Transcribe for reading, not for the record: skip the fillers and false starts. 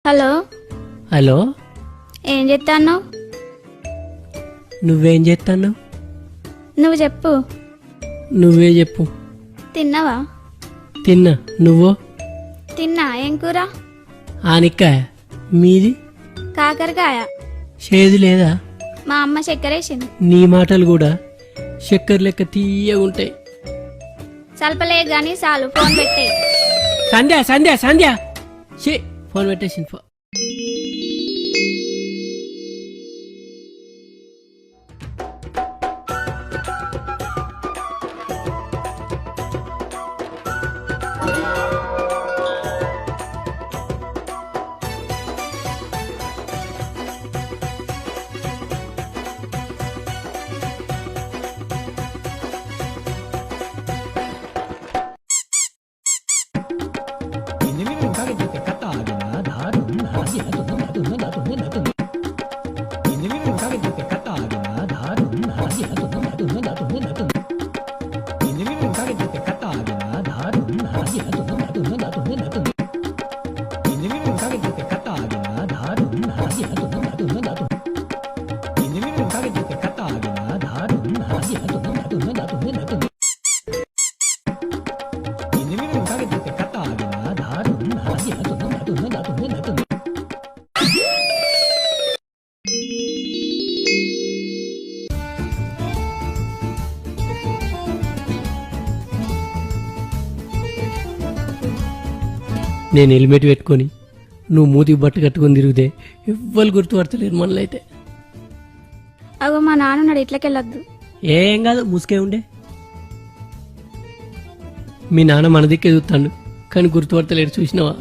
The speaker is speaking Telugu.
హలో హలో, ఏం చేస్తాను? నువ్వేం చేస్తాను? నువ్వు చెప్పు. నువ్వే చెప్పు. తిన్నావా? తిన్నా. నువ్వు? తిన్నా. ఏం కూర? ఆనిక్కాయ. మీది? కాకరకాయ. చేదు లేదా? మా అమ్మ చక్కెర వేసింది. నీ మాటలు కూడా చక్కెర లెక్క తీయగా ఉంటాయి. సల్పలే గాని చాలు, ఫోన్ పెట్టే. సంధ్య సంధ్య సంధ్య ఫోన్ పెట్టేసింది. నేను హెల్మెట్ పెట్టుకొని నువ్వు మూతికి బట్ట కట్టుకొని తిరిగితే ఎవ్వరు గుర్తుపడతలేరు మనలైతే. అగో మా నాన్న ఇట్లకెళ్ళొద్దు. ఏం కాదు, ముసుకే ఉండే. మీ నాన్న మన దిక్కే చూస్తాడు కానీ గుర్తుపడతలేడు, చూసినావా?